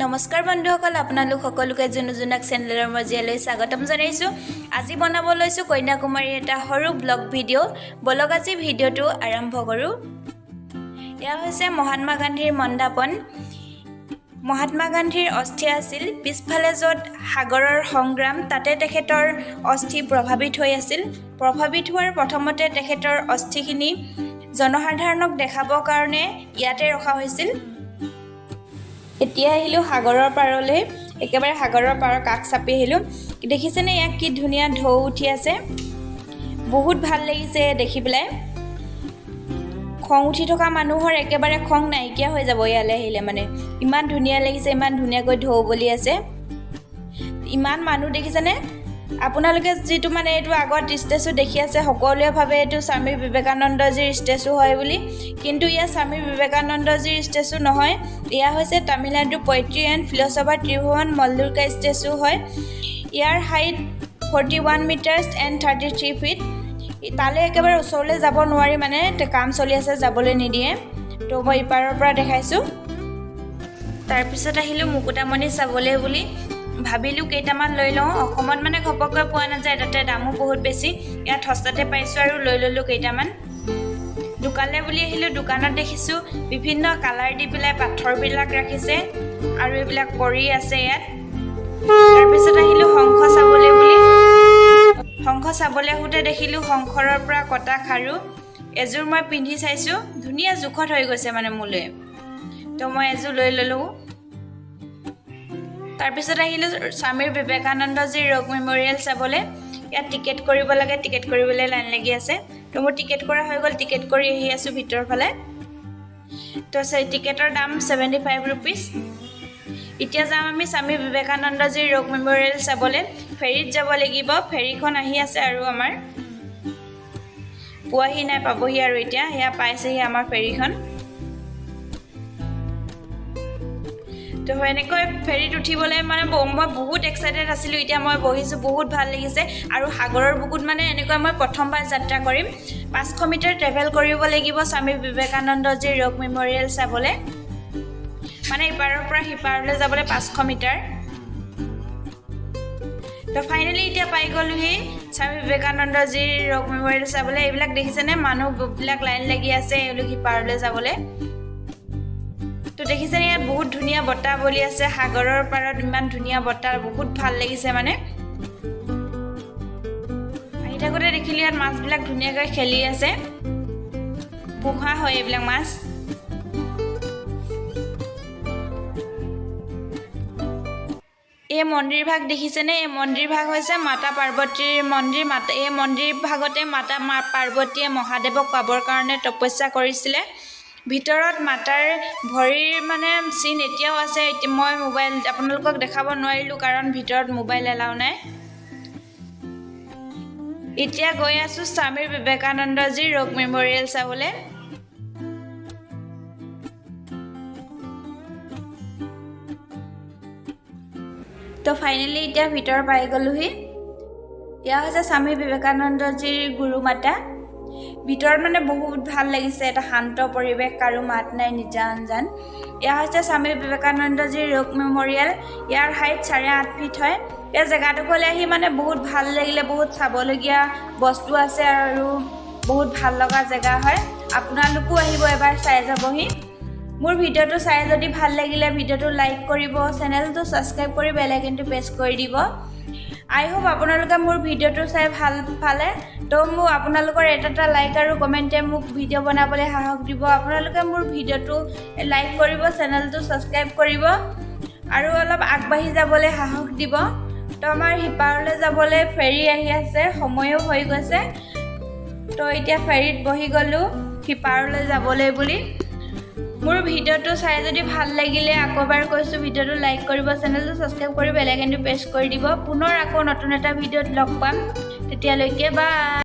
নমস্কাৰ বন্ধুসকল আপোনালোক সকলোকে জুনুজুনাক চেনেলৰ মজিয়ালৈ স্বাগতম জনাইছোঁ। আজি বনাব লৈছোঁ কন্যাকুমাৰীৰ এটা সৰু ব্লগ ভিডিঅ'। বলক আজি ভিডিঅ'টো আৰম্ভ কৰোঁ। এয়া হৈছে মহাত্মা গান্ধীৰ মণ্ডাপন। মহাত্মা গান্ধীৰ অস্থি আছিল পিছফালে য'ত সাগৰৰ সংগ্ৰাম, তাতে তেখেতৰ অস্থি প্ৰভাৱিত হৈ আছিল। প্ৰভাৱিত হোৱাৰ প্ৰথমতে তেখেতৰ অস্থিখিনি জনসাধাৰণক দেখাবৰ কাৰণে ইয়াতে ৰখা হৈছিল। এতিয়া আহিলোঁ সাগৰৰ পাৰলৈ, একেবাৰে সাগৰৰ পাৰৰ কাষ চাপি আহিলোঁ। দেখিছেনে ইয়াক কি ধুনীয়া ঢৌ উঠি আছে, বহুত ভাল লাগিছে দেখি পেলাই। খং উঠি থকা মানুহৰ একেবাৰে খং নাইকিয়া হৈ যাব ইয়ালৈ আহিলে, মানে ইমান ধুনীয়া লাগিছে, ইমান ধুনীয়াকৈ ঢৌ বলি আছে, ইমান মানুহ দেখিছেনে। আপোনালোকে যিটো মানে এইটো আগত ষ্টেচু দেখি আছে, সকলোৱে ভাবে এইটো স্বামী বিবেকানন্দজীৰ ষ্টেচু হয় বুলি, কিন্তু ইয়াৰ স্বামী বিবেকানন্দজীৰ ষ্টেচু নহয়। এয়া হৈছে তামিলনাডুৰ পয়েট্ৰি এণ্ড ফিলচফাৰ ত্ৰিভুৱন মল্লিকাৰ ষ্টেচু হয়। ইয়াৰ হাইট 41 মিটাৰ্ছ এণ্ড 33 ফিট। তালৈ একেবাৰে ওচৰলৈ যাব নোৱাৰি, মানে কাম চলি আছে, যাবলৈ নিদিয়ে। তো মই ইপাৰৰ পৰা দেখাইছোঁ। তাৰপিছত আহিলোঁ মুকুতামণি চাবলৈ বুলি ভাবিলোঁ কেইটামান লৈ লওঁ। অসমত মানে ঘপককৈ পোৱা নাযায়, তাতে দামো বহুত বেছি। ইয়াত সস্তাতে পাইছোঁ আৰু লৈ ল'লোঁ কেইটামান। দোকানলৈ বুলি আহিলোঁ, দোকানত দেখিছোঁ বিভিন্ন কালাৰ দি পেলাই পাথৰবিলাক ৰাখিছে আৰু এইবিলাক কৰি আছে ইয়াত। তাৰপিছত আহিলোঁ শংখ চাবলৈ বুলি। শংখ চাবলৈ আহোঁতে দেখিলোঁ শংখৰৰ পৰা কটা খাৰু এযোৰ মই পিন্ধি চাইছোঁ, ধুনীয়া জোখত হৈ গৈছে মানে মোলৈ, তো মই এযোৰ লৈ ল'লোঁ। তাৰপিছত আহিলোঁ স্বামী বিবেকানন্দজীৰ ৰোগ মেমৰিয়েল চাবলৈ। ইয়াত টিকেট কৰিব লাগে, টিকেট কৰিবলৈ লাইন লাগি আছে। তো মোৰ টিকেট কৰা হৈ গ'ল, টিকেট কৰি আহি আছোঁ ভিতৰৰ ফালে। তো টিকেটৰ দাম 75 ৰুপিজ। এতিয়া যাম আমি স্বামী বিবেকানন্দজীৰ ৰোগ মেমৰিয়েল চাবলৈ। ফেৰীত যাব লাগিব, ফেৰীখন আহি আছে আৰু আমাৰ পোৱাহি নাই, পাবহি আৰু এতিয়া সেয়া পাইছেহি আমাৰ ফেৰীখন। তো এনেকৈ ফেৰীত উঠিবলৈ মানে মই বহুত এক্সাইটেড আছিলোঁ। এতিয়া মই বহিছোঁ, বহুত ভাল লাগিছে। আৰু সাগৰৰ বুকুত মানে এনেকৈ মই প্ৰথমবাৰ যাত্ৰা কৰিম। 500 মিটাৰ ট্ৰেভেল কৰিব লাগিব স্বামী বিবেকানন্দজীৰ ৰোগ মেমৰিয়েল চাবলৈ, মানে ইপাৰৰ পৰা সিপাৰলৈ যাবলৈ 500 মিটাৰ। তো ফাইনেলি এতিয়া পাই গ'লোহি স্বামী বিবেকানন্দজীৰ ৰোগ মেমৰিয়েল চাবলৈ। এইবিলাক দেখিছেনে, মানুহবিলাক লাইন লাগি আছে এওঁলোক সিপাৰলৈ যাবলৈ। তো দেখিছেনে ইয়াত বহুত ধুনীয়া বতাহ বলি আছে, সাগৰৰ পাৰত ইমান ধুনীয়া বতাহ, বহুত ভাল লাগিছে মানে। আহি থাকোঁতে দেখিলোঁ ইয়াত মাছবিলাক ধুনীয়াকৈ খেলি আছে, পোহা হয় এইবিলাক মাছ। এই মন্দিৰ ভাগ দেখিছেনে, এই মন্দিৰ ভাগ হৈছে মাতা পাৰ্বতীৰ মন্দিৰ। এই মন্দিৰ ভাগতে মাতা পাৰ্বতীয়ে মহাদেৱক পাবৰ কাৰণে তপস্যা কৰিছিলে। ভিতৰত মাতাৰ ভৰিৰ মানে চিন এতিয়াও আছে। মই মোবাইল আপোনালোকক দেখাব নোৱাৰিলোঁ, কাৰণ ভিতৰত মোবাইল এলাও নাই। এতিয়া গৈ আছোঁ স্বামী বিবেকানন্দজীৰ ৰোগ মেমৰিয়েল চাবলৈ। তো ফাইনেলি এতিয়া ভিতৰ পাই গ'লোহি। এয়া হৈছে স্বামী বিবেকানন্দজীৰ গুৰুমাতা। ভিতৰত মানে বহুত ভাল লাগিছে, এটা শান্ত পৰিৱেশ, কাৰো মাত নাই, নিজা আনজান। এয়া হৈছে স্বামী বিবেকানন্দজীৰ ৰোগ মেমৰিয়েল। ইয়াৰ হাইট 8.5 ফিট হয়। এই জেগাডোখৰলৈ আহি মানে বহুত ভাল লাগিলে, বহুত চাবলগীয়া বস্তু আছে আৰু বহুত ভাল লগা জেগা হয়। আপোনালোকো আহিব এবাৰ, চাই যাবহি। মোৰ ভিডিঅ'টো চাই যদি ভাল লাগিলে ভিডিঅ'টো লাইক কৰিব, চেনেলটো ছাবস্ক্ৰাইব কৰি বেল আইকনটো প্ৰেছ কৰি দিব। আই হোপ আপোনালোকে মোৰ ভিডিঅ'টো চাই ভাল পালে। তো মোক আপোনালোকৰ এটা লাইক আৰু কমেণ্টে মোক ভিডিঅ' বনাবলৈ সাহস দিব। আপোনালোকে মোৰ ভিডিঅ'টো লাইক কৰিব, চেনেলটো ছাবস্ক্ৰাইব কৰিব আৰু অলপ আগবাঢ়ি যাবলৈ সাহস দিব। তো আমাৰ সিপাৰলৈ যাবলৈ ফেৰী আহি আছে, সময়ো হৈ গৈছে। তো এতিয়া ফেৰীত বহি গ'লোঁ সিপাৰলৈ যাবলৈ বুলি। মোৰ ভিডিঅ'টো চাই যদি ভাল লাগিলে আকৌ এবাৰ কৈছোঁ, ভিডিঅ'টো লাইক কৰিব, চেনেলটো ছাবস্ক্ৰাইব কৰি বেল আইকনটো প্ৰেছ কৰি দিব। পুনৰ আকৌ নতুন এটা ভিডিঅ'ত লগ পাম, তেতিয়ালৈকে বাই।